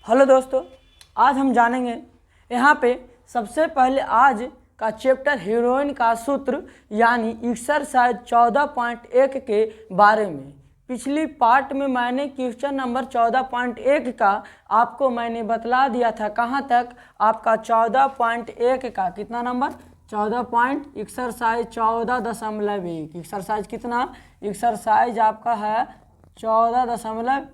Hello दोस्तों, आज हम जानेंगे यहाँ पे सबसे पहले आज का चैप्टर हीरोइन का सूत्र यानी एक्सरसाइज 14.1 के बारे में। पिछली पार्ट में मैंने क्वेश्चन नंबर 14.1 का आपको मैंने बतला दिया था। कहाँ तक? आपका 14.1 का कितना नंबर? 14 एक्सरसाइज 14.1। एक्सरसाइज कितना? एक्सरसाइज आपका है 14.1।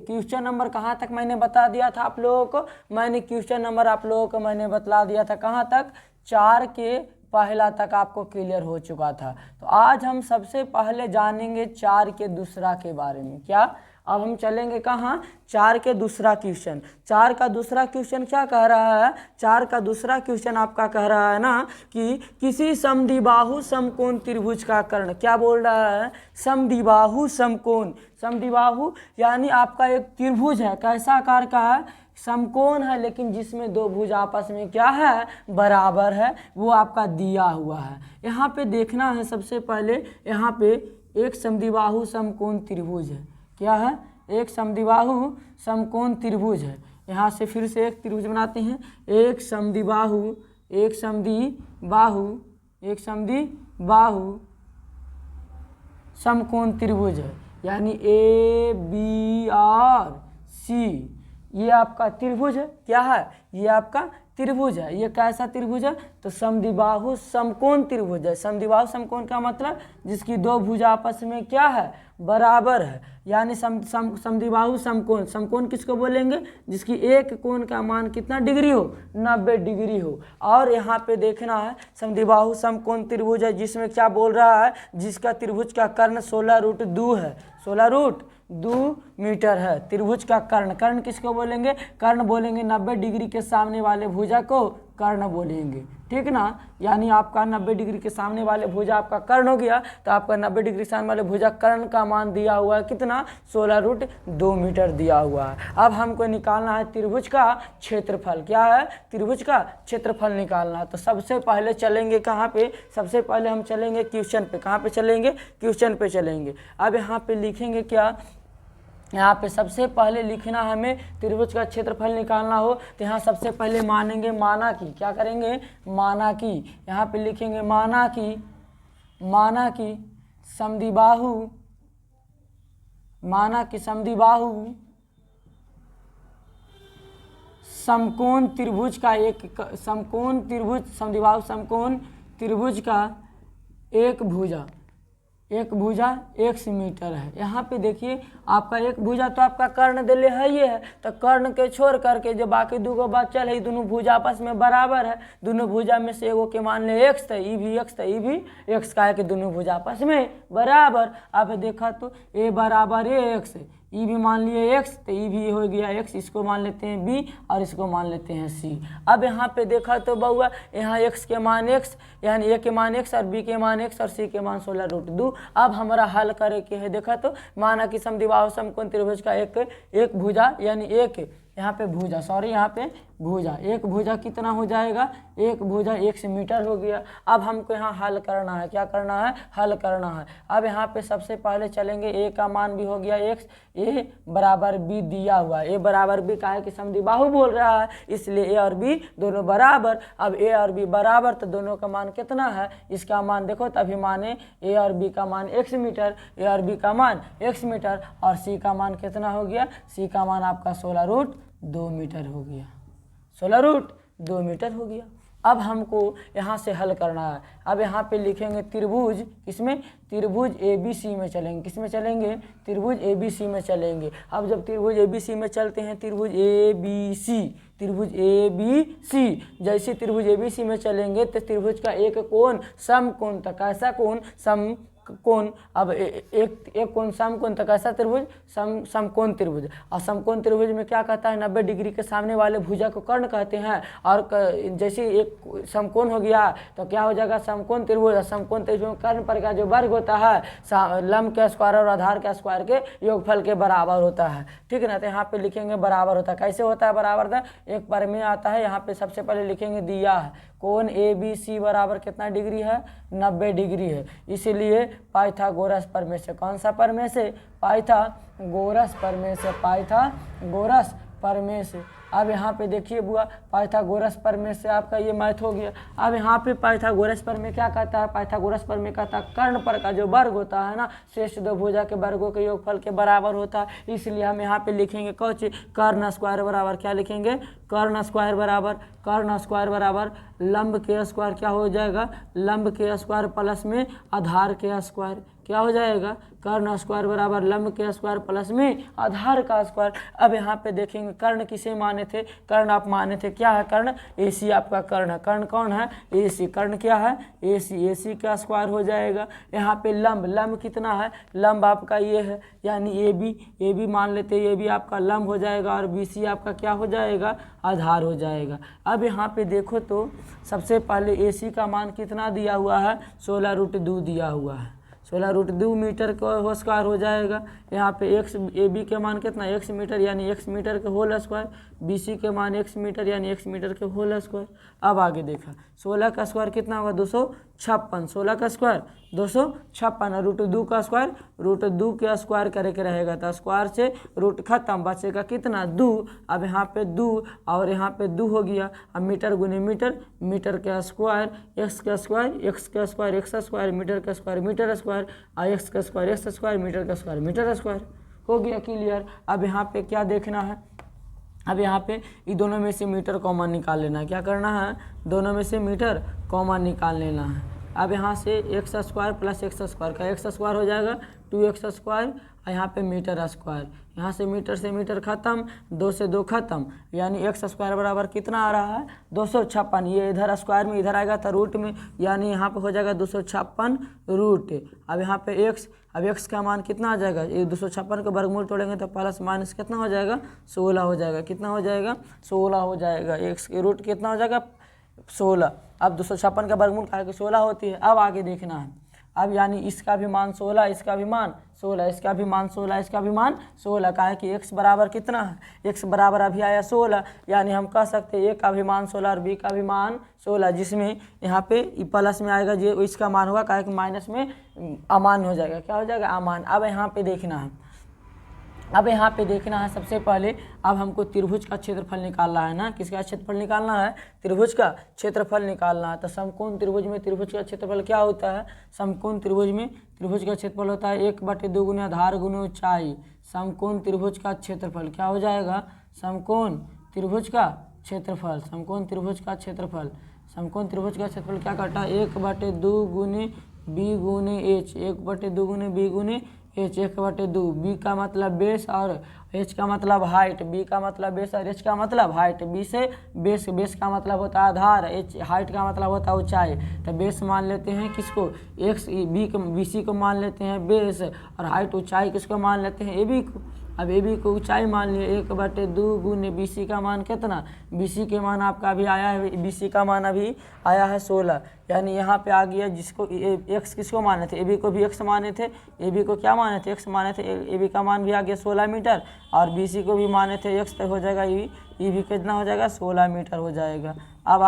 क्वेश्चन नंबर कहाँ तक मैंने बता दिया था आप लोगों को? मैंने क्वेश्चन नंबर आप लोगों को मैंने बतला दिया था कहाँ तक? 4 के पहला तक आपको क्लियर हो चुका था। तो आज हम सबसे पहले जानेंगे 4 के दूसरा के बारे में। क्या? अब हम चलेंगे कहाँ? 4 के दूसरा क्वेश्चन। 4 का दूसरा क्वेश्चन क्या कह रहा है? 4 का दूसरा क्वेश्चन आपका कह रहा है ना कि किसी समद्विबाहु समकोण त्रिभुज का कर्ण। क्या बोल रहा है? समद्विबाहु समकोण। समद्विबाहु यानी आपका एक त्रिभुज है। कैसा आकार का है? समकोण है, लेकिन जिसमें दो भुज आपस में क्या है? बराबर है। वो आपका दिया हुआ है। यहाँ पे देखना है सबसे पहले, यहाँ पे एक समद्विबाहु समकोण त्रिभुज है। क्या है? एक समद्विबाहु समकोण त्रिभुज है। यहाँ से फिर से एक त्रिभुज बनाते हैं। एक समद्विबाहु समकोण त्रिभुज है, यानी ABC। ये आपका त्रिभुज है। क्या है? ये आपका त्रिभुज है। ये कैसा त्रिभुज है? तो समद्विबाहु समकोण त्रिभुज है। समद्विबाहु समकोण का मतलब जिसकी दो भुज आपस में क्या है? बराबर है। यानी समद्विबाहु समकोण। समकोण किसको बोलेंगे? जिसकी एक कोण का मान कितना डिग्री हो? 90 डिग्री हो। और यहाँ पे देखना है समद्विबाहु समकोण त्रिभुज है, जिसमें क्या बोल रहा है? जिसका त्रिभुज का कर्ण 16√2 है। 16√2 मीटर है त्रिभुज का कर्ण। कर्ण किसको बोलेंगे? कर्ण बोलेंगे 90 डिग्री के सामने वाले भुजा को कर्ण बोलेंगे। ठीक ना? यानी आपका 90 डिग्री के सामने वाले भुजा आपका कर्ण हो गया। तो आपका 90 डिग्री सामने वाले भुजा कर्ण का मान दिया हुआ है कितना? 16√2 मीटर दिया हुआ है। अब हमको निकालना है त्रिभुज का क्षेत्रफल। क्या है? त्रिभुज का क्षेत्रफल निकालना है। तो सबसे पहले चलेंगे कहाँ पे? सबसे पहले हम चलेंगे क्वेश्चन पे। कहाँ पे चलेंगे? क्वेश्चन पे चलेंगे। अब यहाँ पे लिखेंगे क्या? यहाँ पे सबसे पहले लिखना है हमें त्रिभुज का क्षेत्रफल निकालना हो तो यहाँ सबसे पहले मानेंगे माना की। क्या करेंगे? माना की। यहाँ पे लिखेंगे माना की समद्विबाहु समकोण त्रिभुज का समद्विबाहु समकोण त्रिभुज का एक भुजा x मीटर है। यहाँ पे देखिए आपका एक भुजा तो आपका कर्ण दिले है ये है। तो कर्ण के छोड़ करके जो बाकी दूगो बचल है, दोनों भुजा आपस में बराबर है। दोनों भुजा में से एगो के मान ले x, तो ई भी x का है कि दोनों भुजा आपस में बराबर। अब देखा तो a बराबर x, ई भी मान लिए x, तो ई भी हो गया x। इसको मान लेते हैं b और इसको मान लेते हैं c। अब यहाँ पे देखा तो बउआ यहाँ x के मान x, यानी a के मान x और b के मान x और c के मान 16√2। अब हमारा हल करे के है। देखा तो माना कि समद्विबाहु समकोण त्रिभुज का एक भुजा यानी एक यहाँ पे भुजा, यहाँ पे भुजा, एक भुजा कितना हो जाएगा? एक भुजा x मीटर हो गया। अब हमको यहाँ हल करना है। क्या करना है? हल करना है। अब यहाँ पे सबसे पहले चलेंगे a का मान भी हो गया x, a बराबर b दिया हुआ है। a बराबर b का है कि समद्विबाहु बोल रहा है, इसलिए a और b दोनों बराबर। अब a और b बराबर तो दोनों का मान कितना है? इसका मान देखो तभी माने a और b का मान x मीटर, a और b का मान x मीटर और c का मान कितना हो गया? c का मान आपका 16√2 मीटर हो गया। 16√2 मीटर हो गया। अब हमको यहाँ से हल करना है। अब यहाँ पे लिखेंगे त्रिभुज, किसमें? त्रिभुज ABC में चलेंगे। किसमें चलेंगे? त्रिभुज ABC में चलेंगे। अब जब त्रिभुज ABC में चलते हैं, त्रिभुज ABC जैसे त्रिभुज ABC में चलेंगे तो त्रिभुज का एक कोण समकोण तक। कैसा कोण? समकोण। अब एक कोण समकोण तक। कैसा त्रिभुज? समकोण त्रिभुज। और समकोण त्रिभुज में क्या कहता है? 90 डिग्री के सामने वाले भुजा को कर्ण कहते हैं। और जैसे एक समकोण हो गया तो क्या हो जाएगा? समकोण त्रिभुज। और समकोण त्रिभुज में कर्ण पर का जो वर्ग होता है लंब के स्क्वायर और आधार के स्क्वायर के योगफल के बराबर होता है। ठीक है ना? तो यहाँ पे लिखेंगे बराबर होता है। कैसे होता है बराबर? एक पर में आता है। यहाँ पे सबसे पहले लिखेंगे दिया है कोण ABC बराबर कितना डिग्री है? 90 डिग्री है। इसीलिए पाइथागोरस प्रमेय से, कौन सा प्रमेय से? पाइथागोरस प्रमेय से, पाइथागोरस प्रमेय से अब यहाँ पे देखिए बुआ पाइथागोरस प्रमेय से आपका ये मैथ हो गया। अब यहाँ पे पाइथागोरस प्रमेय क्या कहता है, पाइथागोरस प्रमेय कहता है कर्ण पर का जो वर्ग होता है ना श्रेष्ठ दो भुजा के वर्गों के योगफल के बराबर होता है। इसलिए हम यहाँ पे लिखेंगे कौन कर्ण स्क्वायर बराबर क्या लिखेंगे, कर्ण स्क्वायर बराबर लंब के स्क्वायर क्या हो जाएगा, लंब के स्क्वायर प्लस में आधार के स्क्वायर क्या हो जाएगा, कर्ण स्क्वायर बराबर लंब के स्क्वायर प्लस में आधार का स्क्वायर। अब यहाँ पे देखेंगे कर्ण किसे माने थे, कर्ण आप माने थे क्या है, कर्ण AC आपका कर्ण है, कर्ण कौन है AC, कर्ण क्या है AC का स्क्वायर हो जाएगा। यहाँ पे लंब कितना है, लंब आपका ये है यानी AB मान लेते हैं, AB आपका लंब हो जाएगा और BC आपका क्या हो जाएगा, आधार हो जाएगा। अब यहाँ पे देखो तो सबसे पहले AC का मान कितना दिया हुआ है, 16√2 दिया हुआ है, 16√2 मीटर का स्क्वायर हो जाएगा। यहाँ पे x AB के मान कितना x मीटर यानी x मीटर के होल स्क्वायर, BC के मान x मीटर यानी x मीटर के होल स्क्वायर। अब आगे देखा 16 का स्क्वायर कितना होगा 256, 16 का स्क्वायर 256 और √2 का स्क्वायर √2 के स्क्वायर करे के रहेगा तो स्क्वायर से रूट खत्म, बचेगा कितना 2। अब यहाँ पे 2 और यहाँ पे 2 हो गया। अब मीटर गुने मीटर का स्क्वायर x का स्क्वायर मीटर का स्क्वायर और x का स्क्वायर मीटर का स्क्वायर हो गया क्लियर। अब यहाँ पे क्या देखना है, अब यहाँ पे ये दोनों में से मीटर कॉमन निकाल लेना है, क्या करना है दोनों में से मीटर कॉमन निकाल लेना है। अब यहाँ से x square plus x square का x स्क्वायर हो जाएगा 2x स्क्वायर और यहाँ पे मीटर स्क्वायर, यहाँ से मीटर खत्म, 2 से 2 खत्म यानी x स्क्वायर बराबर कितना आ रहा है 256। ये इधर स्क्वायर में इधर आएगा तो रूट में यानी यहाँ पे हो जाएगा 256 रूट। अब यहाँ पे x का मान कितना आ जाएगा, ये 256 का वर्गमूल तोड़ेंगे तो प्लस माइनस कितना हो जाएगा 16 हो जाएगा, कितना हो जाएगा 16 हो जाएगा, x के रूट कितना हो जाएगा 16। अब 256 का वर्गमूल का 16 होती है। अब आगे देखना है, अब यानी इसका भी मान 16, इसका भी मान 16, इसका भी मान 16, इसका भी मान 16 का है कि x बराबर कितना है, x बराबर अभी आया 16 यानी हम कह सकते हैं a का भी मान 16 और b का भी मान 16, जिसमें यहाँ पे प्लस में आएगा जो इसका मान होगा क्या कि माइनस में अमान हो जाएगा, क्या हो जाएगा अमान। अब यहाँ पे देखना है, सबसे पहले अब हमको त्रिभुज का क्षेत्रफल निकालना है ना, किसका क्षेत्रफल निकालना है, त्रिभुज का क्षेत्रफल निकालना है। तो समकोण त्रिभुज में त्रिभुज का क्षेत्रफल क्या होता है, समकोण त्रिभुज में त्रिभुज का क्षेत्रफल होता है 1/2 गुने आधार गुने ऊंचाई। समकोण त्रिभुज का क्षेत्रफल क्या हो जाएगा, समकोण त्रिभुज का क्षेत्रफल क्या करता है 1/2 गुने b गुने h, 1/2 गुने b गुने h, 1/2। b का मतलब बेस और h का मतलब हाइट, b का मतलब बेस और h का मतलब हाइट। b से बेस का मतलब होता है आधार, h हाइट का मतलब होता है ऊंचाई। तो बेस मान लेते हैं किसको x, BC को मान लेते हैं बेस और हाइट ऊंचाई किसको मान लेते हैं AB को। अब AB को ऊंचाई मान लिए 1/2 गुने BC का मान कितना, BC के मान आपका अभी आया है, BC का मान अभी आया है 16 यानी यहाँ पे आ गया जिसको x किसको माने थे AB को भी x माने थे, AB को क्या माने थे x माने थे, AB का मान भी आ गया 16 मीटर और BC को भी माने थे x, तो हो जाएगा ये भी कितना हो जाएगा 16 मीटर हो जाएगा। अब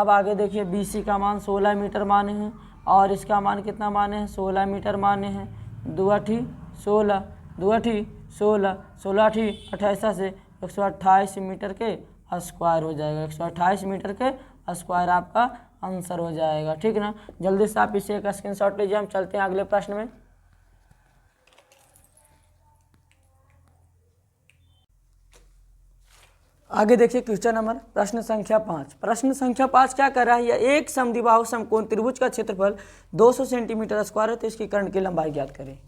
आगे देखिए BC का मान 16 मीटर माने हैं और इसका मान कितना माने हैं 16 मीटर माने हैं, 2 8 16 2 8 16 16 8 28 से 128 मीटर के स्क्वायर हो जाएगा, 128 मीटर के स्क्वायर आपका आंसर हो जाएगा, ठीक ना। जल्दी से आप इसे एक स्क्रीनशॉट लीजिए, हम चलते हैं अगले प्रश्न में। आगे देखिए क्वेश्चन नंबर प्रश्न संख्या 5। प्रश्न संख्या 5 क्या कर रहा है, यह एक समद्विबाहु समकोण त्रिभुज का क्षेत्रफल 200 सेंटीमीटर स्क्वायर है तो इसकी कर्ण की लंबाई ज्ञात करें,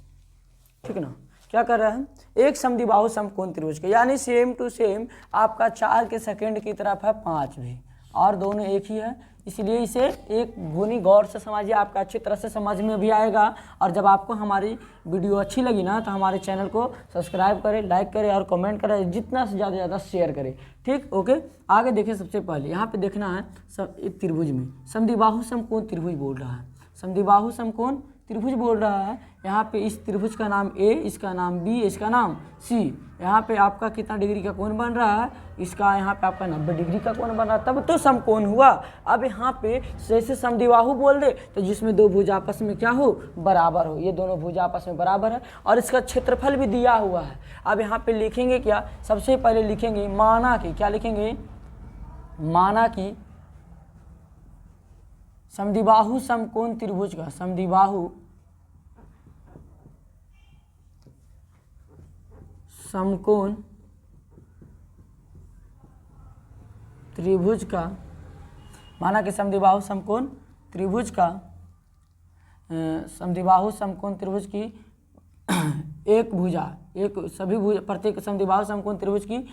ठीक ना। क्या कर रहा है, एक समद्विबाहु समकोण त्रिभुज के यानी सेम टू सेम आपका 4 के सेकंड की तरफ है 5 भी और दोनों एक ही है, इसलिए इसे एक भूनी गौर से समझिए, आपका अच्छी तरह से समझ में भी आएगा। और जब आपको हमारी वीडियो अच्छी लगी ना तो हमारे चैनल को सब्सक्राइब करें, लाइक करें और कमेंट करें, जितना से ज़्यादा शेयर करें, ठीक ओके। आगे देखिए, सबसे पहले यहाँ पे देखना है सब त्रिभुज में समद्विबाहु समकोण त्रिभुज बोल रहा है, समद्विबाहु समकोण त्रिभुज बोल रहा है। यहाँ पे इस त्रिभुज का नाम ए, इसका नाम बी, इसका नाम सी। यहाँ पे आपका कितना डिग्री का कोण बन रहा है, इसका यहाँ पे आपका 90 डिग्री का कोण बन रहा है, तब तो समकोण हुआ। अब यहाँ पे जैसे समद्विबाहु बोल दे तो जिसमें दो भुजा आपस में क्या हो, बराबर हो, ये दोनों भुजा आपस में बराबर है और इसका क्षेत्रफल भी दिया हुआ है। अब यहाँ पे लिखेंगे क्या, सबसे पहले लिखेंगे माना कि, क्या लिखेंगे, माना कि समद्विबाहु समकोण त्रिभुज का, समद्विबाहु समकोण त्रिभुज का, माना कि समद्विबाहु समकोण त्रिभुज का, समद्विबाहु समकोण त्रिभुज की एक भुजा, एक सभी भुजा, प्रत्येक समद्विबाहु समकोण त्रिभुज की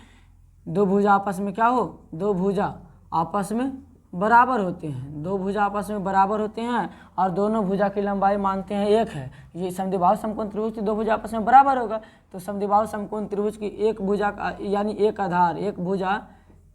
दो भुजा आपस में क्या हो, दो भुजा आपस में बराबर होते हैं, दो भुजा आपस में बराबर होते हैं और दोनों भुजा की लंबाई मानते हैं एक है। ये समद्विबाहु समकोण त्रिभुज की दो भुजा आपस में बराबर होगा, तो समद्विबाहु समकोण त्रिभुज की एक भुजा का यानी एक आधार, एक भुजा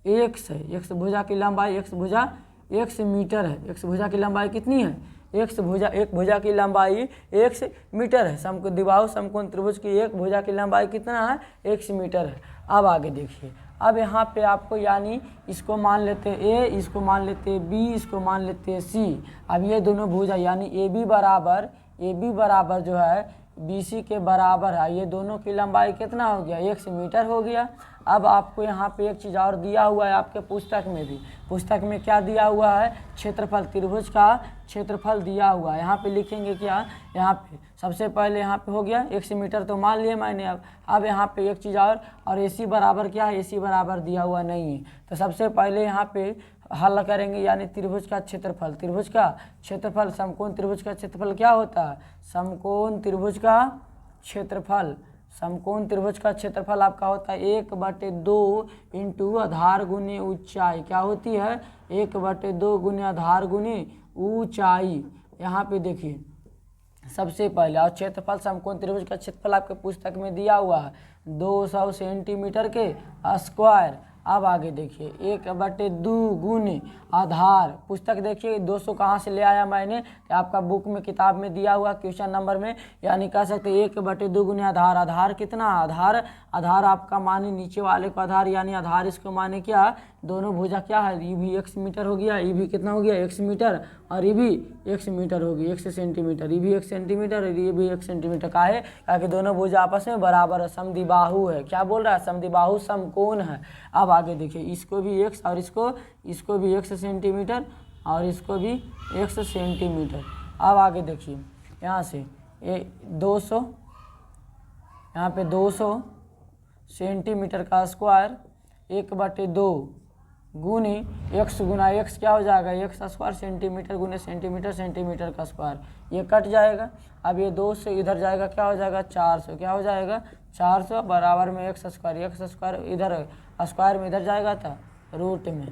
x है, x भुजा की लंबाई, x भुजा x मीटर है, x भुजा की लंबाई कितनी है, एक भुजा की लंबाई 1 मीटर है। समद्विबाहु समकोण त्रिभुज की एक भुजा की लंबाई कितना है, 1 मीटर है। अब आगे देखिए, अब यहाँ पे आपको यानी इसको मान लेते हैं ए, इसको मान लेते हैं बी, इसको मान लेते हैं सी। अब ये दोनों भुजा यानी ए बी बराबर जो है बी सी के बराबर है, ये दोनों की लंबाई कितना हो गया, 1 मीटर हो गया। अब आपको यहाँ पे एक चीज़ और दिया हुआ है आपके पुस्तक में भी, पुस्तक में क्या दिया हुआ है, क्षेत्रफल, त्रिभुज का क्षेत्रफल दिया हुआ है। यहाँ पे लिखेंगे क्या, यहाँ पे सबसे पहले यहाँ पे हो गया 1 मीटर तो मान लिया मैंने। अब यहाँ पे एक चीज़ और AC बराबर क्या है, AC बराबर दिया हुआ नहीं है, तो सबसे पहले यहाँ पे हल करेंगे यानी त्रिभुज का क्षेत्रफल, त्रिभुज का क्षेत्रफल, समकोण त्रिभुज का क्षेत्रफल क्या होता है, समकोण त्रिभुज का क्षेत्रफल, समकोण त्रिभुज का क्षेत्रफल आपका होता है 1/2 इंटू आधार गुने ऊंचाई, क्या होती है 1/2 गुने आधार गुने ऊंचाई। यहाँ पे देखिए सबसे पहले, और क्षेत्रफल समकोण त्रिभुज का क्षेत्रफल आपके पुस्तक में दिया हुआ है 200 सेंटीमीटर के स्क्वायर। अब आगे देखिए 1/2 गुने आधार, पुस्तक देखिए 200 कहाँ से ले आया मैंने, तो आपका बुक में किताब में दिया हुआ क्वेश्चन नंबर में, यानी कह सकते 1/2 गुने आधार। आधार कितना, आधार आपका माने नीचे वाले को आधार, यानी आधार इसको माने क्या, दोनों भुजा क्या है, ये भी 1 मीटर हो गया, ये भी कितना हो गया 1 मीटर, और ये भी 1 मीटर होगी 1 सेंटीमीटर, ये भी 1 सेंटीमीटर और ये भी 1 सेंटीमीटर का है, ताकि दोनों भुजा आपस में बराबर है, समद्विबाहु है। क्या बोल रहा है, समद्विबाहु समकोण है। अब आगे देखिए इसको भी x और इसको भी 1 सेंटीमीटर और इसको भी 1 सेंटीमीटर। अब आगे देखिए यहाँ से 200, यहाँ पे 200 सेंटीमीटर का स्क्वायर 1/2 गुने x गुना x क्या हो जाएगा, x स्क्वायर, सेंटीमीटर गुने सेंटीमीटर, सेंटीमीटर का स्क्वायर, ये कट जाएगा। अब ये 2 से इधर जाएगा, क्या हो जाएगा 400, क्या हो जाएगा 400 बराबर में x स्क्वायर इधर स्क्वायर में इधर जाएगा था रूट में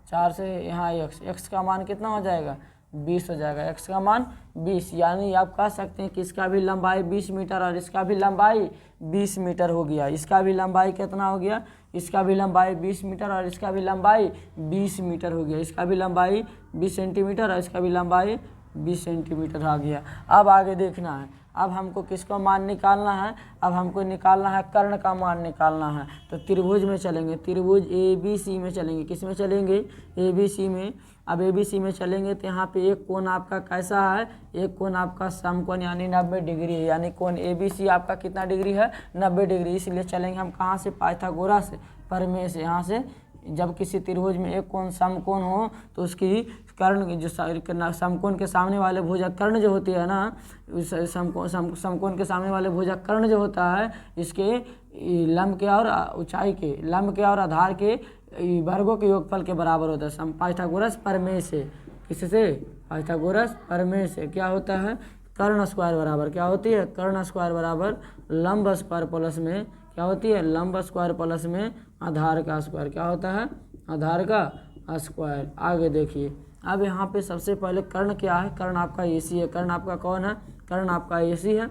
4 से यहाँ x का मान कितना हो जाएगा 20 हो जाएगा, x का मान 20, यानी आप कह सकते हैं कि इसका भी लंबाई 20 मीटर और इसका भी लंबाई 20 मीटर हो गया। इसका भी लंबाई कितना हो गया, इसका भी लंबाई 20 मीटर और इसका भी लंबाई 20 मीटर हो गया। इसका भी लंबाई 20 सेंटीमीटर और इसका भी लंबाई 20 सेंटीमीटर आ गया। अब आगे देखना है, अब हमको किसको मान निकालना है, अब हमको निकालना है कर्ण का मान निकालना है। तो त्रिभुज में चलेंगे, त्रिभुज ABC में चलेंगे, किस में चलेंगे ABC में। अब ABC में चलेंगे तो यहाँ पे एक कोण आपका कैसा है, एक कोण आपका समकोण यानी 90 डिग्री है, यानी कोण ABC आपका कितना डिग्री है 90 डिग्री। इसलिए चलेंगे हम कहाँ से, पाइथागोरस प्रमेय से। यहाँ से जब किसी त्रिभुज में एक कोण समकोण हो तो उसकी कर्ण जो समकोण के सामने वाले भुजा कर्ण जो होती है ना, समकोण के सामने वाले भुजा कर्ण जो होता है, इसके लंब के और ऊंचाई के, लंब के और आधार के वर्गों के योगफल के बराबर होता है। पाइथागोरस प्रमेय से, किससे, पाइथागोरस प्रमेय से क्या होता है, कर्ण स्क्वायर बराबर क्या होती है, कर्ण स्क्वायर बराबर लंब स्क्वायर प्लस में क्या होती है, लंब स्क्वायर प्लस में आधार का स्क्वायर, क्या होता है आधार का स्क्वायर। आगे देखिए, अब यहाँ पे सबसे पहले कर्ण क्या है, कर्ण आपका AC है। कर्ण आपका कौन है, कर्ण आपका AC है।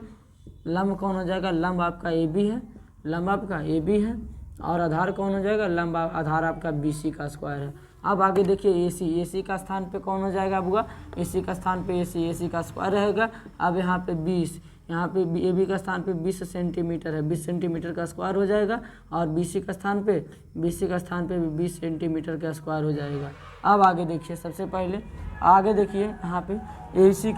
लंब कौन हो जाएगा, लंब आपका AB है, लंब आपका AB है। और आधार कौन हो जाएगा, लंब आधार आपका BC का स्क्वायर है। अब आगे देखिए AC का स्थान पे कौन हो जाएगा आपका, AC का स्थान पे AC का स्क्वायर रहेगा। अब यहाँ पे 20, यहाँ पे AB का स्थान पे 20 सेंटीमीटर है, 20 सेंटीमीटर का स्क्वायर हो जाएगा। और BC का स्थान पे भी 20 सेंटीमीटर का स्क्वायर हो जाएगा। अब आगे देखिए, सबसे पहले आगे देखिए यहाँ पे AC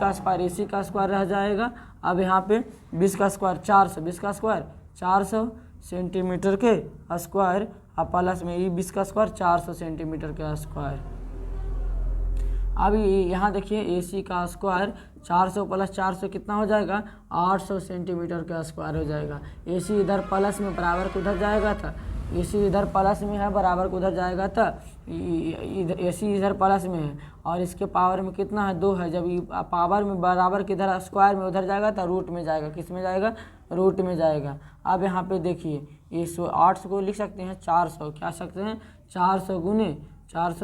का स्क्वायर रह जाएगा। अब यहाँ पे 20 का स्क्वायर 400, 20 का स्क्वायर 400 सेंटीमीटर के स्क्वायर, अब प्लस में ये 20 का स्क्वायर 400 सेंटीमीटर का स्क्वायर। अब यहाँ देखिए AC का स्क्वायर 400 प्लस 400 कितना हो जाएगा, 800 सेंटीमीटर का स्क्वायर हो जाएगा। AC इधर प्लस में बराबर को उधर जाएगा था, AC इधर प्लस में है बराबर को उधर जाएगा था, AC इधर प्लस में है और इसके पावर में कितना है, 2 है। जब पावर में बराबर किधर स्क्वायर में उधर जाएगा तो रूट में जाएगा, किस में जाएगा, रूट में जाएगा। अब यहाँ पे देखिए ये 800 को लिख सकते हैं 400, क्या सकते हैं 400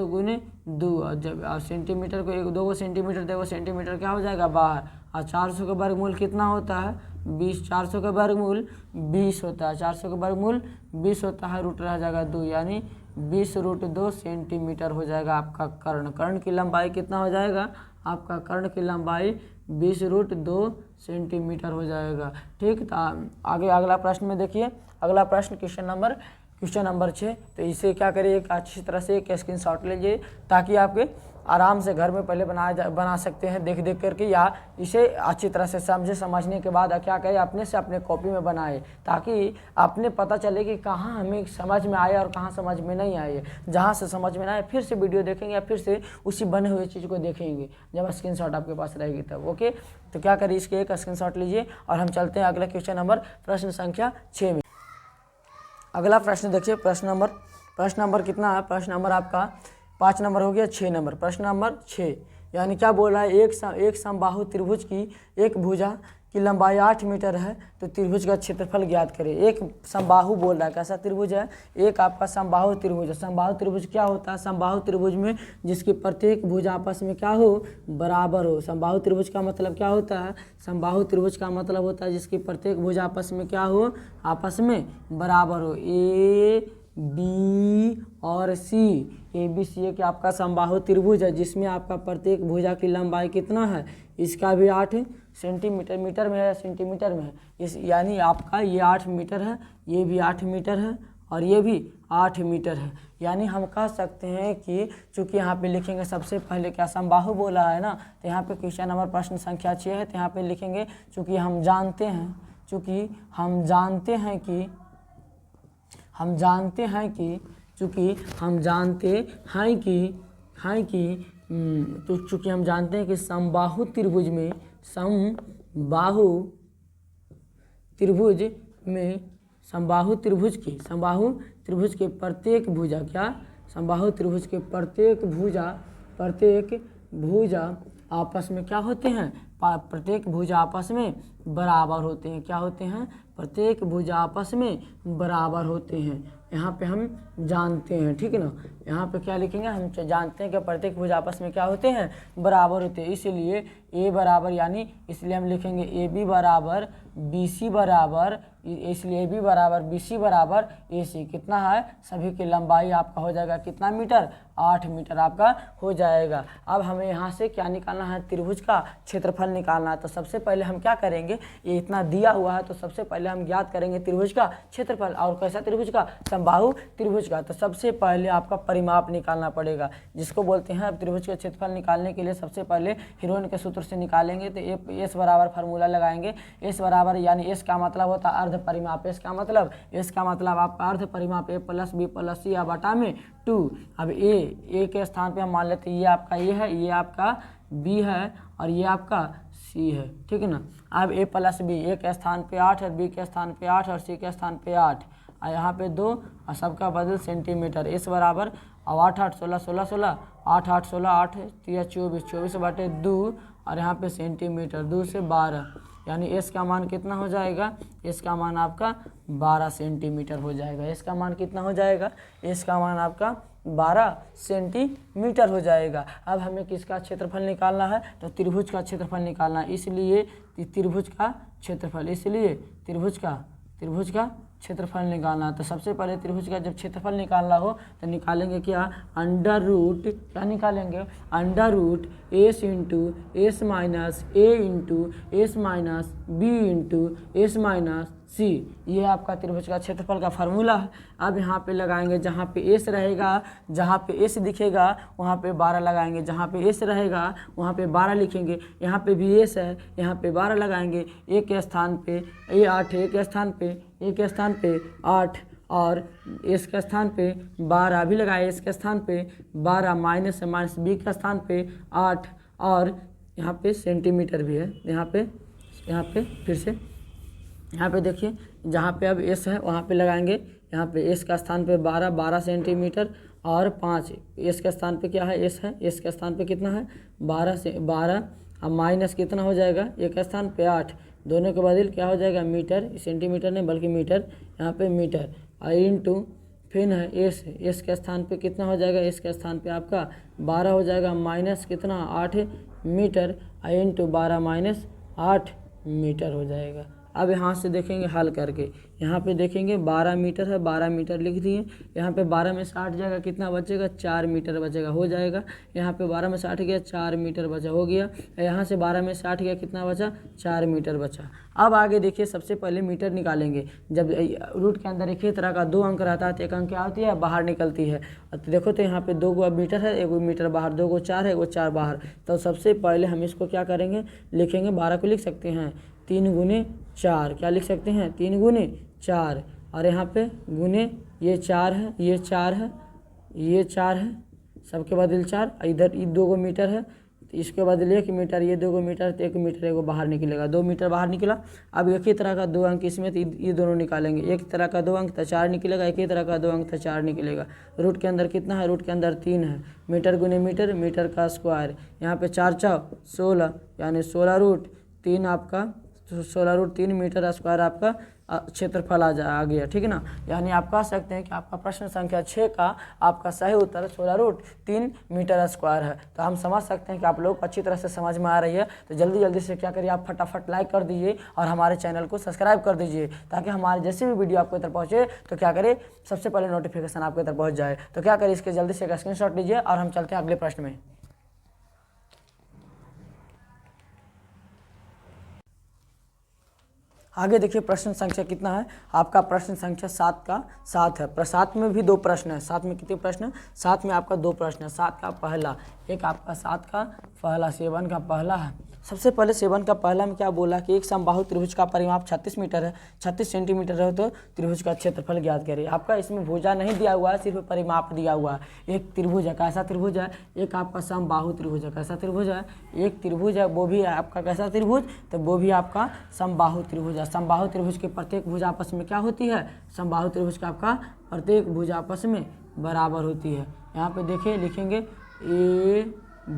गुने 2, और जब सेंटीमीटर को 2 सेंटीमीटर 2 सेंटीमीटर क्या हो जाएगा बाहर, और 400 का वर्गमूल कितना होता है 20, 400 का वर्गमूल 20 होता है, 400 का वर्गमूल 20 होता है, रूट रह जाएगा 2, यानी 20√2 सेंटीमीटर हो जाएगा आपका कर्ण की लंबाई कितना हो जाएगा, आपका कर्ण की लंबाई 20√2 सेंटीमीटर हो जाएगा। ठीक, तो आगे अगला प्रश्न में देखिए, अगला प्रश्न क्वेश्चन नंबर 6। तो इसे क्या करिए, एक अच्छी तरह से एक स्क्रीनशॉट लीजिए ताकि आपके आराम से घर में पहले बना सकते हैं देख करके, या इसे अच्छी तरह से समझने के बाद क्या करें, अपने से अपने कॉपी में बनाए ताकि अपने पता चले कि कहाँ हमें समझ में आए और कहाँ समझ में नहीं आए। जहाँ से समझ में ना आए फिर से वीडियो देखेंगे या फिर से उसी बने हुए चीज़ को देखेंगे जब स्क्रीनशॉट आपके पास रहेगी तब। ओके, तो क्या करिए, इसके एक स्क्रीनशॉट लीजिए और हम चलते हैं अगला क्वेश्चन नंबर प्रश्न संख्या 6 में। अगला प्रश्न देखिए, प्रश्न नंबर कितना है, प्रश्न नंबर आपका 5 नंबर हो गया, 6 नंबर, प्रश्न नंबर 6। यानी क्या बोल रहा है, एक समबाहु त्रिभुज की एक भुजा की लंबाई 8 मीटर है, तो त्रिभुज का क्षेत्रफल ज्ञात करें। एक समबाहु बोल रहा है, कैसा त्रिभुज है, एक आपका समबाहु त्रिभुज है। समबाहु त्रिभुज क्या होता है, समबाहु त्रिभुज में जिसकी प्रत्येक भुजा आपस में क्या हो, बराबर हो। समबाहु त्रिभुज का मतलब क्या होता है, समबाहु त्रिभुज का मतलब होता है जिसकी प्रत्येक भुजा आपस में क्या हो, आपस में बराबर हो। A B और C, ABC एक आपका समबाहु त्रिभुज है जिसमें आपका प्रत्येक भुजा की लंबाई कितना है, इसका भी 8 सेंटीमीटर, मीटर में है सेंटीमीटर में है, इस यानी आपका ये 8 मीटर है, ये भी 8 मीटर है और ये भी 8 मीटर है। यानी हम कह सकते हैं कि चूँकि यहाँ पे लिखेंगे सबसे पहले क्या समबाहु बोला है ना, तो यहाँ पे क्वेश्चन नंबर प्रश्न संख्या 6 है, तो यहाँ पे लिखेंगे चूँकि हम जानते हैं कि समबाहु त्रिभुज के प्रत्येक भुजा समबाहु त्रिभुज के प्रत्येक भुजा आपस में क्या होते हैं, प्रत्येक भुजा आपस में बराबर होते हैं। क्या होते हैं, प्रत्येक भुजा आपस में बराबर होते हैं। यहाँ पे हम जानते हैं, ठीक है ना, यहाँ पे क्या लिखेंगे, हम जानते हैं कि प्रत्येक भुजा आपस में क्या होते हैं, बराबर होते हैं। इसलिए A बराबर, यानी इसलिए हम लिखेंगे AB बराबर BC बराबर, इसलिए AB बराबर BC बराबर AC कितना है, सभी की लंबाई आपका हो जाएगा कितना मीटर, 8 मीटर आपका हो जाएगा। अब हमें यहाँ से क्या निकालना है, त्रिभुज का क्षेत्रफल निकालना है। तो सबसे पहले हम क्या करेंगे, ये इतना दिया हुआ है तो सबसे पहले हम ज्ञात करेंगे त्रिभुज का क्षेत्रफल। और कैसा त्रिभुज का, समबाहु त्रिभुज का। तो सबसे पहले आपका परिमाप निकालना पड़ेगा, जिसको बोलते हैं। अब त्रिभुज का क्षेत्रफल निकालने के लिए सबसे पहले हीरोइन के सूत्र से निकालेंगे। तो S बराबर फार्मूला लगाएंगे, S बराबर, यानी S का मतलब होता है अर्ध परिमाप। S का मतलब आपका अर्ध परिमाप A plus B plus C बटा में 2। अब A के स्थान पे हम मान लेते हैं ये आपका A है, ये आपका B है और ये आपका C है, ठीक है ना। अब A प्लस B, A के स्थान पे 8 है, B के स्थान पे 8 और C के स्थान पे 8 और यहाँ पे 2 और सबका बदल सेंटीमीटर। S बराबर, और 8 8 16 16 16 8 8 16 8 3 24 24 बटे 2 और यहाँ पे सेंटीमीटर 2 से 12, यानी S का मान कितना हो जाएगा, S का मान आपका 12 सेंटीमीटर हो जाएगा। S का मान कितना हो जाएगा, S का मान आपका 12 सेंटीमीटर हो जाएगा। अब हमें किसका क्षेत्रफल निकालना है, तो त्रिभुज का क्षेत्रफल निकालना है। इसलिए त्रिभुज का त्रिभुज का क्षेत्रफल निकालना है। तो सबसे पहले त्रिभुज का जब क्षेत्रफल निकालना हो तो निकालेंगे क्या, अंडर रूट, क्या निकालेंगे, under root S into S minus A into S minus B into S minus C. ये आपका त्रिभुज का क्षेत्रफल का फार्मूला है। अब यहाँ पे लगाएंगे, जहाँ पे एस रहेगा, जहाँ पे एस दिखेगा वहाँ पे 12 लगाएंगे, जहाँ पे एस रहेगा वहाँ पे 12 लिखेंगे। यहाँ पे भी एस है, यहाँ पे 12 लगाएंगे। एक के स्थान पे ये 8 है, एक के स्थान पे, एक के स्थान पे 8 और एस के स्थान पे 12 भी लगाए, एस के स्थान पे 12 माइनस है, माइनस बी के स्थान पे 8 और यहाँ पे सेंटीमीटर भी है। यहाँ पे फिर से यहाँ पे देखिए, जहाँ पे अब एस है वहाँ पे लगाएंगे। यहाँ पे एस का स्थान पे 12 सेंटीमीटर और 5, एस के स्थान पे क्या है, एस है, एस के स्थान पे कितना है 12 अब माइनस कितना हो जाएगा, एक के स्थान पे 8, दोनों के बदल क्या हो जाएगा मीटर, सेंटीमीटर नहीं बल्कि मीटर, यहाँ पे मीटर और इंटू फिर है एस, एस के स्थान पे कितना हो जाएगा, एस के स्थान पे आपका 12 हो जाएगा, माइनस कितना 8 मीटर और इंटू 12 माइनस 8 मीटर हो जाएगा। अब यहाँ से देखेंगे हल करके, यहाँ पे देखेंगे 12 मीटर है, 12 मीटर लिख दिए। यहाँ पे 12 में 60 जाएगा, कितना बचेगा 4 मीटर बचेगा, हो जाएगा। यहाँ पे 12 में 60 गया, 4 मीटर बचा, हो गया। यहाँ से 12 में 60 गया, कितना बचा 4 मीटर बचा। अब आगे देखिए, सबसे पहले मीटर निकालेंगे। जब रूट के अंदर एक ही तरह का 2 अंक रहता है तो एक अंक क्या होती है, बाहर निकलती है। तो देखो तो यहाँ पे 2 गो मीटर है, 1 मीटर बाहर, 2 गो 4 है, 1 4 बाहर। तो सबसे पहले हम इसको क्या करेंगे, लिखेंगे 12 को लिख सकते हैं 3 गुने 4, क्या लिख सकते हैं 3 गुने 4 और यहाँ पे गुने ये 4 है, ये 4 है, ये 4 है, सबके बदल 4, इधर 2 गो मीटर है तो इसके बदल 1 मीटर, ये 2 गो मीटर तो 1 मीटर एगो बाहर निकलेगा, 2 मीटर बाहर निकला। अब एक ही तरह का 2 अंक इसमें तो ये दोनों निकालेंगे, एक तरह का 2 अंक तो 4 निकलेगा, एक ही तरह का 2 अंक तो 4 निकलेगा। रूट के अंदर कितना है, रूट के अंदर 3 है, मीटर गुने मीटर, मीटर का स्क्वायर। यहाँ पे 4 4 16 यानी 16 रूट 3 आपका 16 रूट 3 मीटर स्क्वायर आपका क्षेत्रफल आ गया, ठीक है ना। यानी आप कह सकते हैं कि आपका प्रश्न संख्या 6 का आपका सही उत्तर 16 रूट 3 मीटर स्क्वायर है। तो हम समझ सकते हैं कि आप लोग अच्छी तरह से समझ में आ रही है। तो जल्दी जल्दी से क्या करिए, आप फटाफट लाइक कर दीजिए और हमारे चैनल को सब्सक्राइब कर दीजिए, ताकि हमारे जैसे भी वीडियो आपके तरफ पहुँचे तो क्या करें, सबसे पहले नोटिफिकेशन आपके तरफ पहुँच जाए। तो क्या करें, इसके जल्दी से एक स्क्रीनशॉट लीजिए और हम चलते हैं अगले प्रश्न में। आगे देखिए, प्रश्न संख्या कितना है आपका, प्रश्न संख्या 7 का 7 है। 7 में भी 2 प्रश्न है, 7 में कितने प्रश्न है, 7 में आपका 2 प्रश्न है। 7 का पहला, एक आपका 7 का पहला 7 का पहला है। सबसे पहले 7 का पहला में क्या बोला कि एक समबाहु त्रिभुज का परिमाप 36 मीटर है, 36 सेंटीमीटर है, तो त्रिभुज का क्षेत्रफल ज्ञात करिए। आपका इसमें भुजा नहीं दिया हुआ है, सिर्फ परिमाप दिया हुआ है। एक त्रिभुज है, कैसा त्रिभुज है, एक आपका समबाहु त्रिभुज है, कैसा त्रिभुज है, एक त्रिभुज है, वो भी है आपका कैसा त्रिभुज, तो वो भी आपका समबाहु त्रिभुज है। समबाहु त्रिभुज के प्रत्येक भुजा आपस में क्या होती है, समबाहु त्रिभुज का आपका प्रत्येक भुजा आपस में बराबर होती है। यहाँ पे देखिए, लिखेंगे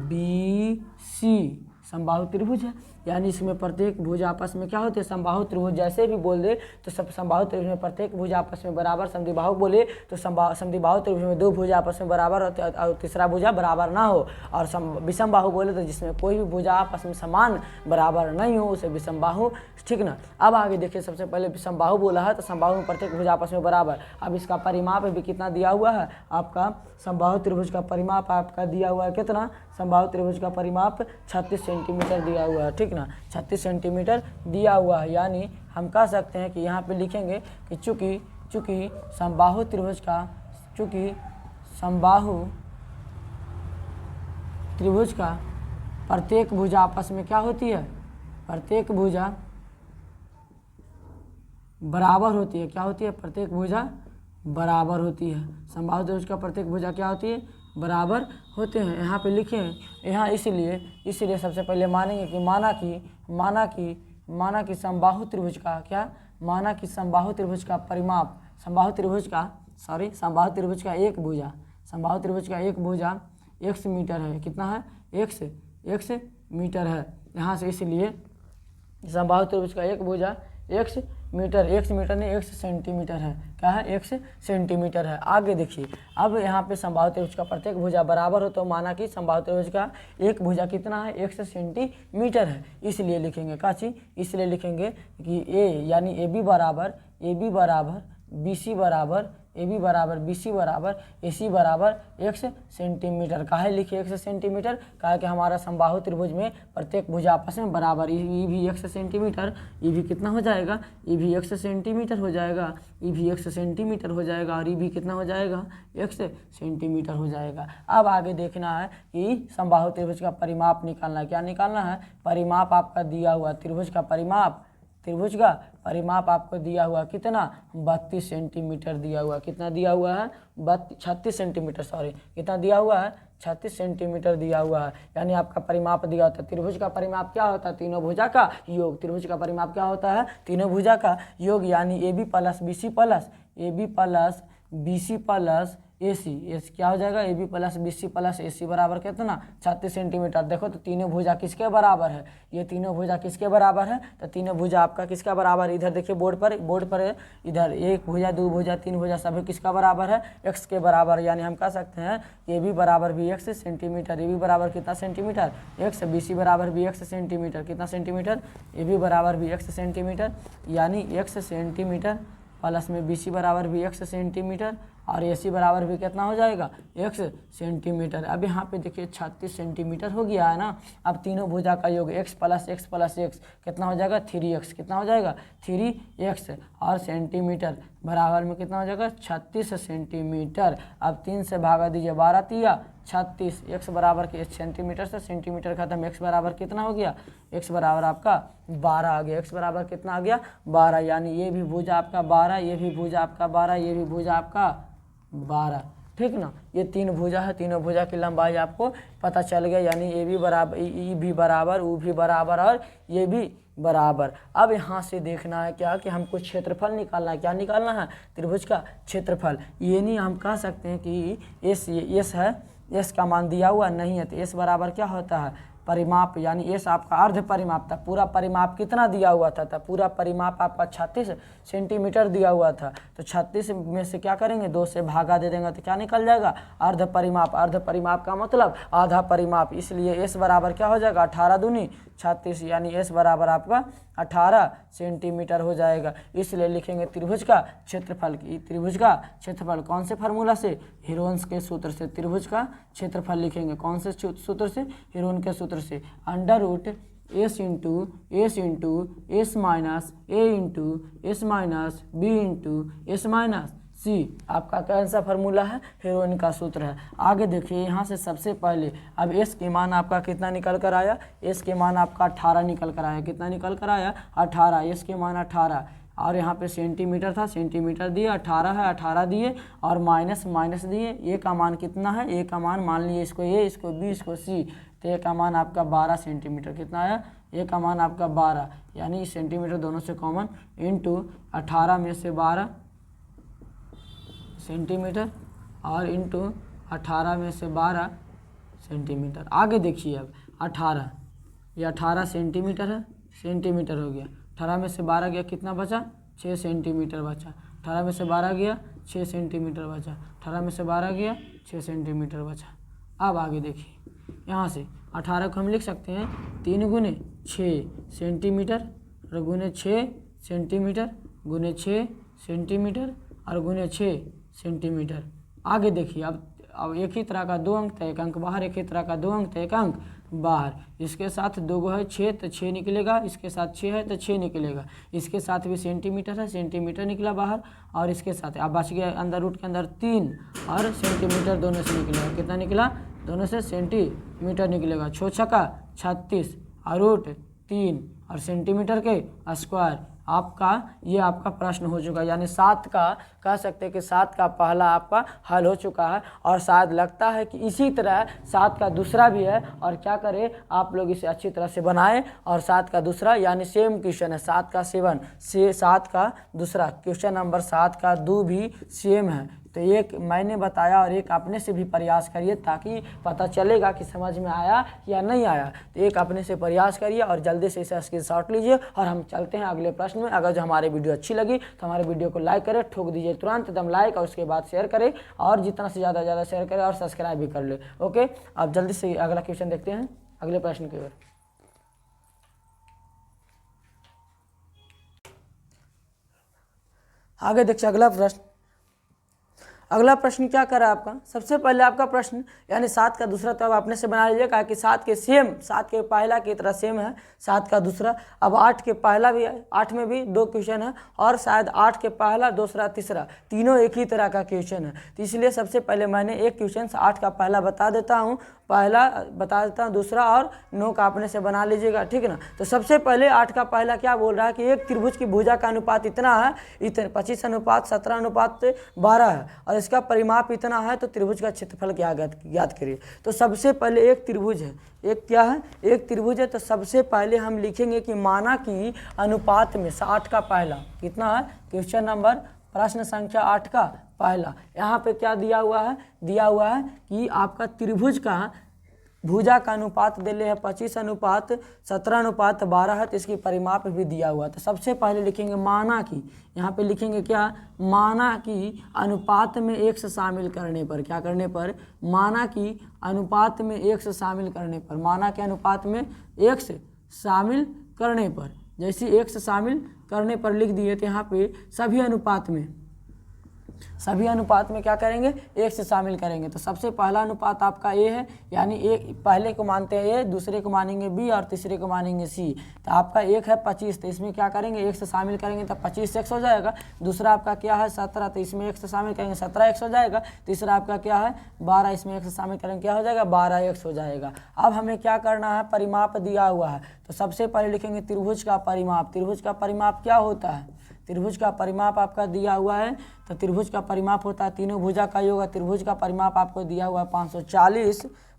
ABC समबाहु त्रिभुज है, यानी इसमें प्रत्येक भुजा आपस में क्या होते हैं, समबाहु त्रिभुज। जैसे भी बोल दे तो सब समबाहु त्रिभुज में प्रत्येक भुजा आपस में बराबर। समद्विबाहु बोले तो समद्विबाहु त्रिभुज में 2 भुजा आपस में बराबर होते हैं और तीसरा भुजा बराबर ना हो। और विषमबाहु बोले तो जिसमें कोई भी भुजा आपस में समान बराबर नहीं हो, उसे विषमबाहु, ठीक ना। अब आगे देखिए, सबसे पहले समबाहु बोला है तो समबाहु में प्रत्येक भुजा आपस में बराबर। अब इसका परिमाप भी कितना दिया हुआ है, आपका समबाहु त्रिभुज का परिमाप आपका दिया हुआ है कितना, समबाहु त्रिभुज का परिमाप 36 सेंटीमीटर दिया हुआ है, ठीक ना, 36 सेंटीमीटर दिया हुआ है। यानी हम कह सकते हैं कि यहाँ पे लिखेंगे कि चूँकि समबाहु त्रिभुज का, चूँकि समबाहु त्रिभुज का प्रत्येक भुजा आपस में क्या होती है, प्रत्येक भुजा बराबर होती है, क्या होती है, प्रत्येक भुजा बराबर होती है। समबाहु त्रिभुज का प्रत्येक भुजा क्या होती है, बराबर होते हैं। यहाँ पे लिखे हैं, यहाँ इसलिए सबसे पहले मानेंगे कि माना कि समबाहु त्रिभुज का क्या, माना कि समबाहु त्रिभुज का परिमाप, समबाहु त्रिभुज का एक भुजा, समबाहु त्रिभुज का एक भुजा x मीटर है, कितना है, x मीटर है। यहाँ से इसलिए समबाहु त्रिभुज का एक भुजा x मीटर नहीं, x सेंटीमीटर है, क्या है, x सेंटीमीटर है। आगे देखिए, अब यहाँ पे समबाहु त्रिभुज का प्रत्येक भुजा बराबर हो तो माना कि समबाहु त्रिभुज का एक भुजा कितना है, x सेंटीमीटर है। इसलिए लिखेंगे क्या चीज, इसलिए लिखेंगे कि a यानी AB बराबर ए बी बराबर बी सी बराबर ए बी बराबर बी सी बराबर ए सी बराबर x सेंटीमीटर। काहे लिखे x सेंटीमीटर? कहा कि हमारा समबाहु त्रिभुज में प्रत्येक भुजा आपस में बराबर, ई भी x सेंटीमीटर, ई भी कितना हो जाएगा, ई भी x सेंटीमीटर हो जाएगा, ई भी x सेंटीमीटर हो जाएगा, और ई भी कितना हो जाएगा, x सेंटीमीटर हो जाएगा। अब आगे देखना है कि समबाहु त्रिभुज का परिमाप निकालना है। क्या निकालना है? परिमाप आपका दिया हुआ त्रिभुज का परिमाप, त्रिभुज का परिमाप आपको दिया हुआ कितना, 32 सेंटीमीटर दिया हुआ। कितना दिया हुआ है? 36 सेंटीमीटर, सॉरी, कितना दिया हुआ है? 36 सेंटीमीटर दिया हुआ है। यानी आपका परिमाप दिया होता है। त्रिभुज का परिमाप क्या होता है? तीनों भुजा का योग। त्रिभुज का परिमाप क्या होता है? तीनों भुजा का योग। यानी A B plus B C plus A B plus B C plus A C, क्या हो जाएगा, A B plus B C plus A C बराबर कितना, 36 सेंटीमीटर। देखो तो तीनों भुजा किसके बराबर है? ये तीनों भुजा किसके बराबर है? तो तीनों भुजा आपका किसका बराबर है? इधर देखिए बोर्ड पर इधर एक भुजा, दो भुजा, तीन भुजा सभी किसका बराबर है? एक्स के बराबर। यानी हम कह सकते हैं ए बी बराबर B X centimetre, A B बराबर कितना सेंटीमीटर, एक्स, बी सी बराबर बी एक्स सेंटीमीटर, कितना सेंटीमीटर, ए बी बराबर बी एक्स सेंटीमीटर, यानी एक्स सेंटीमीटर प्लस में बी सी बराबर भी एक्स सेंटीमीटर, और ए सी बराबर भी कितना हो जाएगा, एक्स सेंटीमीटर। अब यहाँ पे देखिए 36 सेंटीमीटर हो गया है ना। अब तीनों भुजा का योग x plus x plus x कितना हो जाएगा, 3x, कितना हो जाएगा, 3x, और सेंटीमीटर बराबर में कितना हो जाएगा, 36 सेंटीमीटर। अब 3 से भागा दीजिए, 12 तिया 36, x बराबर के सेंटीमीटर से सेंटीमीटर खत्म, x बराबर कितना हो गया, x बराबर आपका 12 आ गया। x बराबर कितना आ गया, 12। यानी ये भी भुजा आपका 12, ये भी भुजा आपका 12, ये भी भुजा आपका 12, ठीक ना। ये तीन भुजा है, तीनों भुजा की लंबाई आपको पता चल गया। यानी ए भी बराबर, ई भी बराबर, ऊ भी बराबर, और ये भी बराबर। अब यहाँ से देखना है क्या कि हमको क्षेत्रफल निकालना है। क्या निकालना है, त्रिभुज का क्षेत्रफल। ये नहीं हम कह सकते हैं कि एस है, एस का मान दिया हुआ नहीं है, तो एस बराबर क्या होता है, परिमाप। यानी एस आपका अर्ध परिमाप था। पूरा परिमाप कितना दिया हुआ था, पूरा परिमाप आपका 36 सेंटीमीटर दिया हुआ था। तो 36 में से क्या करेंगे, 2 से भागा दे देंगे तो क्या निकल जाएगा, अर्ध परिमाप। अर्ध परिमाप का मतलब आधा परिमाप, इसलिए एस बराबर क्या हो जाएगा, 18 दूनी 36, यानी एस बराबर आपका 18 सेंटीमीटर हो जाएगा। इसलिए लिखेंगे त्रिभुज का क्षेत्रफल की, त्रिभुज का क्षेत्रफल कौन से फार्मूला से, हेरोन्स के सूत्र से। त्रिभुज का क्षेत्रफल लिखेंगे कौन से सूत्र से, हेरोन के सूत्र से। Under root S into S minus A into S minus B into S minus C, आपका कौन सा फार्मूला है, हेरोइन का सूत्र है। आगे देखिए यहाँ से सबसे पहले अब एस के मान आपका कितना निकल कर आया, एस के मान आपका 18 निकल कर आया। कितना निकल कर आया, 18, एस के मान 18, और यहाँ पे सेंटीमीटर था, सेंटीमीटर दिए, 18 है, 18 दिए, और माइनस दिए। ए का मान कितना है, ए का मान मान लिए इसको ए, इसको बी, इसको सी, तो ए का मान आपका 12 सेंटीमीटर। कितना आया, ए का मान आपका 12, यानी सेंटीमीटर दोनों से कॉमन, इंटू 18 में से 12 सेंटीमीटर, और इंटू 18 में से 12 सेंटीमीटर। आगे देखिए अब 18, ये 18 सेंटीमीटर है, सेंटीमीटर हो गया। 18 में से 12 गया, कितना बचा, 6 सेंटीमीटर बचा। 18 में से 12 गया, 6 सेंटीमीटर बचा। 18 में से 12 गया, 6 सेंटीमीटर बचा। अब आगे देखिए यहाँ से 18 को हम लिख सकते हैं 3 गुने 6 सेंटीमीटर, और गुने 6 सेंटीमीटर, गुने 6 सेंटीमीटर, और गुने 6 सेंटीमीटर। आगे देखिए अब एक ही तरह का 2 अंक तो 1 अंक बाहर, एक ही तरह का 2 अंक तो 1 अंक बाहर। इसके साथ 2 है 6 तो 6 निकलेगा, इसके साथ 6 है तो 6 निकलेगा, इसके साथ भी सेंटीमीटर है, सेंटीमीटर निकला बाहर, और इसके साथ अब बच गया अंदर रूट के अंदर 3 और सेंटीमीटर दोनों से निकलेगा। कितना निकला, दोनों से सेंटीमीटर निकलेगा। 6 छक्का 36 और रूट 3 और सेंटीमीटर के स्क्वायर। आपका ये आपका प्रश्न हो चुका है। यानी 7 का कह सकते हैं कि 7 का पहला आपका हल हो चुका है, और शायद लगता है कि इसी तरह 7 का दूसरा भी है। और क्या करें, आप लोग इसे अच्छी तरह से बनाएं, और 7 का दूसरा यानी सेम क्वेश्चन है, 7 का 7 से 7 का दूसरा क्वेश्चन नंबर 7 का 2 भी सेम है। तो एक मैंने बताया और एक अपने से भी प्रयास करिए, ताकि पता चलेगा कि समझ में आया या नहीं आया। तो एक अपने से प्रयास करिए और जल्दी से इसे स्क्रीनशॉट लीजिए, और हम चलते हैं अगले प्रश्न में। अगर जो हमारी वीडियो अच्छी लगी तो हमारे वीडियो को लाइक करें, ठोक दीजिए तुरंत एकदम लाइक, और उसके बाद शेयर करें, और जितना से ज़्यादा शेयर करें, और सब्सक्राइब भी कर ले। ओके, अब जल्दी से अगला क्वेश्चन देखते हैं, अगले प्रश्न की ओर। आगे देखिए अगला प्रश्न क्या कर रहा है आपका। सबसे पहले आपका प्रश्न यानी 7 का दूसरा तो अब आपने से बना लीजिएगा कि 7 के पहला की तरह सेम है 7 का दूसरा। अब 8 के पहला भी है, 8 में भी 2 क्वेश्चन है और शायद 8 के पहला दूसरा तीसरा तीनों एक ही तरह का क्वेश्चन है। तो इसलिए सबसे पहले मैंने एक क्वेश्चन 8 का पहला बता देता हूँ, दूसरा और 9 का अपने से बना लीजिएगा, ठीक है ना। तो सबसे पहले 8 का पहला क्या बोल रहा है कि एक त्रिभुज की भुजा का अनुपात इतना है, 25:17:12 है और इसका परिमाप इतना है, तो त्रिभुज का क्षेत्रफल ज्ञात करिए। तो सबसे पहले एक त्रिभुज है, एक क्या है, एक त्रिभुज है। तो सबसे पहले हम लिखेंगे कि माना कि अनुपात में 8 का पहला कितना है, क्वेश्चन नंबर प्रश्न संख्या 8 का पहला। यहाँ पे क्या दिया हुआ है कि आपका त्रिभुज का भुजा का अनुपात दिले है 25:17:12 है, तो इसकी परिमाप भी दिया हुआ है। तो सबसे पहले लिखेंगे माना कि, यहाँ पे लिखेंगे क्या, माना कि अनुपात में 1 से शामिल करने पर, क्या करने पर, माना कि अनुपात में 1 से शामिल करने पर, माना के अनुपात में 1 से शामिल करने पर, जैसे 1 से शामिल करने पर लिख दिए। तो यहाँ पे सभी अनुपात में क्या करेंगे, 1 से शामिल करेंगे। तो सबसे पहला अनुपात आपका ए है, यानी एक पहले को मानते हैं ए, दूसरे को मानेंगे बी और तीसरे को मानेंगे सी। तो आपका 1 है 25, तो इसमें क्या करेंगे, 1 से शामिल करेंगे तो 25 1 हो जाएगा। दूसरा आपका क्या है 17, तो इसमें 1 से शामिल करेंगे 17 1 हो जाएगा। तीसरा आपका क्या है 12, इसमें 1 से शामिल करेंगे क्या हो जाएगा, 12 1 हो जाएगा। अब हमें क्या करना है, परिमाप दिया हुआ है, तो सबसे पहले लिखेंगे त्रिभुज का परिमाप। त्रिभुज का परिमाप क्या होता है, त्रिभुज का परिमाप आपका दिया हुआ है, तो त्रिभुज का परिमाप होता है तीनों भुजा का योग। त्रिभुज का परिमाप आपको दिया हुआ है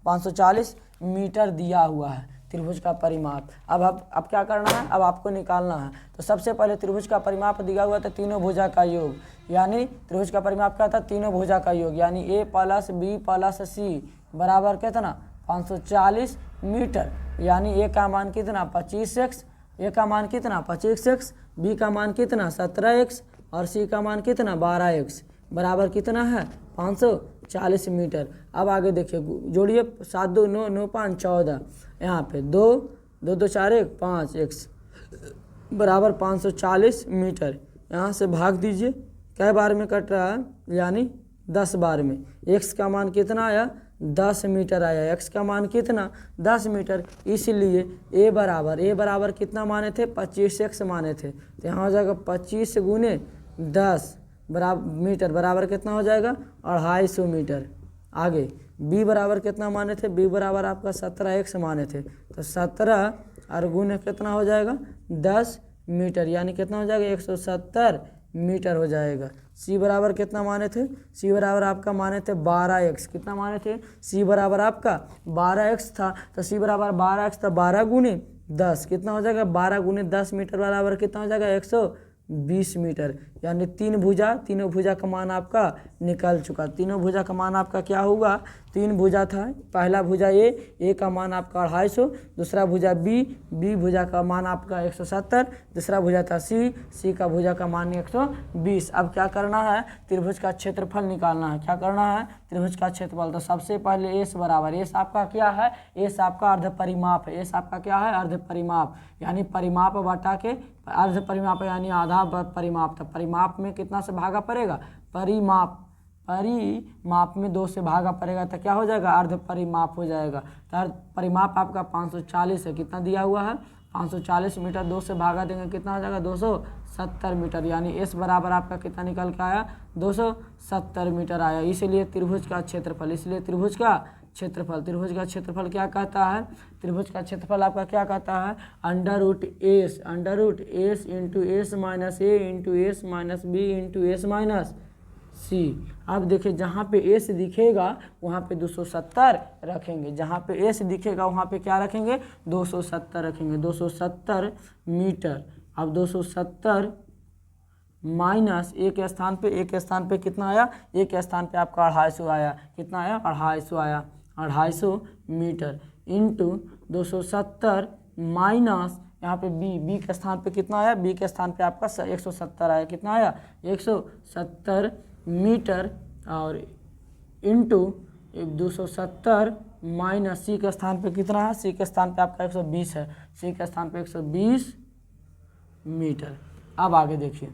540 मीटर दिया हुआ है त्रिभुज का परिमाप। अब क्या करना है, अब आपको निकालना है। तो सबसे पहले त्रिभुज का परिमाप दिया हुआ था तीनों भुजा का योग, यानी त्रिभुज का परिमाप क्या था, तीनों भुजा का योग, यानी a + b + c बराबर कितना 540 मीटर। यानी a का मान कितना 25x, a का मान कितना 25x, b का मान कितना 17x और c का मान कितना 12x बराबर कितना है 540 मीटर। अब आगे देखिए जोड़िए 7 2 9 9 5 14, यहाँ पे 2 2 2 4 1 5 x बराबर 540 मीटर। यहाँ से भाग दीजिए, कै बार में कट रहा है, यानी 10 बार में। x का मान कितना आया 10 मीटर आया, x का मान कितना 10 मीटर, इसलिए a बराबर कितना माने थे 25x माने थे। तो यहाँ हो जाएगा 25 × 10 मीटर बराबर कितना हो जाएगा 250 मीटर। आगे b बराबर कितना माने थे, b बराबर आपका 17x माने थे, तो 17 और गुने कितना हो जाएगा 10 मीटर, यानी कितना हो जाएगा 170 मीटर हो जाएगा। c बराबर कितना माने थे, c बराबर आपका माने थे 12x, कितना माने थे, c बराबर आपका 12x था, तो c बराबर 12x, तो 12 × 10 कितना हो जाएगा 12 × 10 मीटर बराबर कितना हो जाएगा 120 मीटर। यानी तीनों भुजा का मान आपका निकल चुका। तीनों भुजा का मान आपका क्या होगा, 3 भुजा था, पहला भुजा ए का मान आपका 250, दूसरा भुजा बी भुजा का मान आपका 170, दूसरा भुजा था सी का भुजा का मान 120। अब क्या करना है, त्रिभुज का क्षेत्रफल निकालना है। क्या करना है, त्रिभुज का क्षेत्रफल। तो सबसे पहले एस बराबर, एस आपका क्या है, एस आपका अर्ध परिमाप है, एस आपका क्या है अर्ध परिमाप, यानी परिमाप बटा के अर्ध परिमाप यानी आधा परिमाप। तो परिमाप में कितना से भागा पड़ेगा, परिमाप में 2 से भागा पड़ेगा, तो क्या हो जाएगा अर्ध परिमाप हो जाएगा। तो अर्ध परिमाप आपका 540 है, कितना दिया हुआ है 540 मीटर, 2 से भागा देंगे कितना हो जाएगा 270 मीटर, यानी एस बराबर आपका कितना निकल के आया 270 मीटर आया। इसलिए त्रिभुज का क्षेत्रफल, त्रिभुज का क्षेत्रफल क्या कहता है, त्रिभुज का क्षेत्रफल आपका क्या कहता है √S into S minus A into S minus B into S minus C। अब देखिए जहाँ पे S दिखेगा वहाँ पे 270 रखेंगे, जहाँ पे S दिखेगा वहाँ पे क्या रखेंगे 270 रखेंगे, 270 मीटर। अब 270 माइनस एक स्थान पे कितना आया, एक स्थान पे आपका 250 आया, कितना आया 250 आया, 250 मीटर इंटू 270 माइनस यहाँ पे बी के स्थान पे कितना आया, बी के स्थान पे आपका 170 आया, कितना आया 170 मीटर, और इंटू 270 माइनस सी के स्थान पे कितना है, सी के स्थान पे आपका 120 है, सी के स्थान पे 120 मीटर। अब आगे देखिए,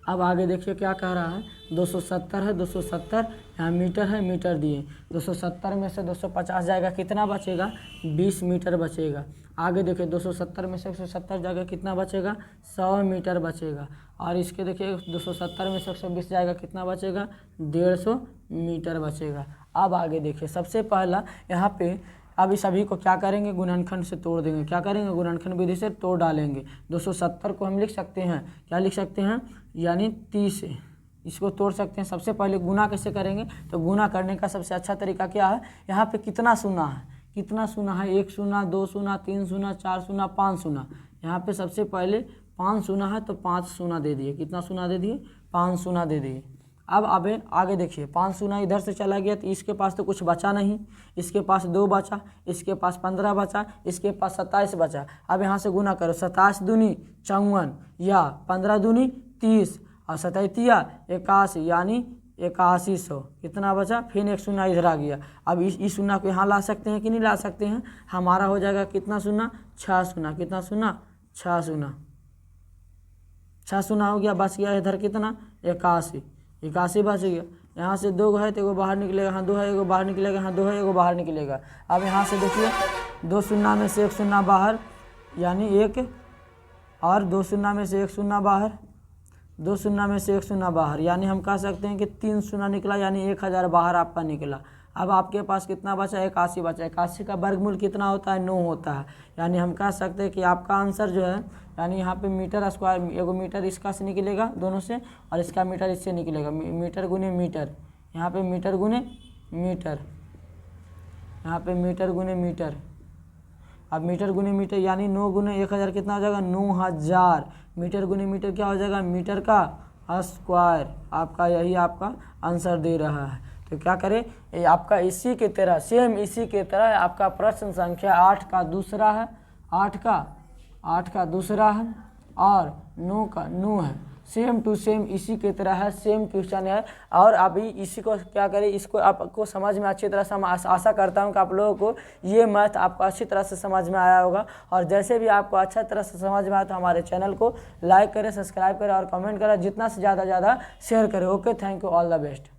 अब आगे देखिए क्या कह रहा है, 270 है, 270 यहाँ मीटर है, मीटर दिए, 270 में से 250 जाएगा, कितना बचेगा, 20 मीटर बचेगा। आगे देखिए 270 में से 170 जाएगा, कितना बचेगा, 100 मीटर बचेगा। और इसके देखिए 270 में से 120 जाएगा, कितना बचेगा, 150 मीटर बचेगा। अब आगे देखिए सबसे पहला यहाँ पे अब इस सभी को क्या करेंगे, गुणनखंड से तोड़ देंगे। क्या करेंगे, गुणनखंड विधि से तोड़ डालेंगे। 270 को हम लिख सकते हैं, क्या लिख सकते हैं, यानी 30 से इसको तोड़ सकते हैं। सबसे पहले गुना कैसे करेंगे, तो गुना करने का सबसे अच्छा तरीका क्या है, यहाँ पे कितना शून्य है, कितना शून्य है, 1 शून्य, 2 शून्य, 3 शून्य, 4 शून्य, 5 शून्य। यहाँ पे सबसे पहले 5 शून्य है तो 5 शून्य दे दिए, कितना शून्य दे दिए, 5 शून्य दे दिए। अब आगे देखिए 5 शून्य इधर से चला गया तो इसके पास तो कुछ बचा नहीं, इसके पास 2 बचा, इसके पास 15 बचा, इसके पास 27 बचा। अब यहाँ से गुना करो, 27 दूनी 54 या 15 दूनी 30 और 27 81 यानी 8100, कितना बचा, फिर एक शून्य इधर आ गया। अब इस शून्य को यहाँ ला सकते हैं कि नहीं ला सकते हैं, हमारा हो जाएगा कितना शून्य, 6 शून्य, कितना शून्य, 6 शून्य, 6 शून्य हो गया, बच गया इधर कितना, 81 बच गया। यहाँ से 2 है तो एगो बाहर निकलेगा, यहाँ 2 है एगो बाहर निकलेगा, यहाँ 2 है एगो बाहर निकलेगा। अब यहाँ से देखिए 2 शून्य में से 1 शून्य बाहर यानी 1, और 2 शून्य में से 1 शून्य बाहर, 2 शून्य में से 1 शून्य बाहर, यानी हम कह सकते हैं कि 3 शून्य निकला, यानी 1000 बाहर आपका निकला। अब आपके पास कितना बचा, 81 बचा। 81 का वर्गमूल कितना होता है, 9 होता है। यानी हम कह सकते हैं कि आपका आंसर जो है, यानी यहाँ पे मीटर स्क्वायर, एगो मीटर इसका से निकलेगा दोनों से, और इसका मीटर इससे निकलेगा, मीटर गुने मीटर, यहाँ पे मीटर गुने मीटर, यहाँ पे मीटर गुने मीटर। अब मीटर गुने मीटर यानी 9 गुने 1000 कितना हो जाएगा, 9000 मीटर गुने मीटर क्या हो जाएगा, मीटर का स्क्वायर। आपका यही आपका आंसर दे रहा है। तो क्या करें, ये आपका इसी के तरह, सेम इसी के तरह आपका प्रश्न संख्या 8 का दूसरा है, 8 का दूसरा है, और 9 का 9 है, सेम टू सेम इसी के तरह है, सेम क्वेश्चन है। और अभी इसी को क्या करें, इसको आपको समझ में अच्छी तरह से, आशा करता हूं कि आप लोगों को ये मैथ आपको अच्छी तरह से समझ में आया होगा। और जैसे भी आपको अच्छा तरह से समझ में आया तो हमारे चैनल को लाइक करें, सब्सक्राइब करें और कमेंट करें, जितना से ज़्यादा शेयर करें। Okay, thank you, all the best.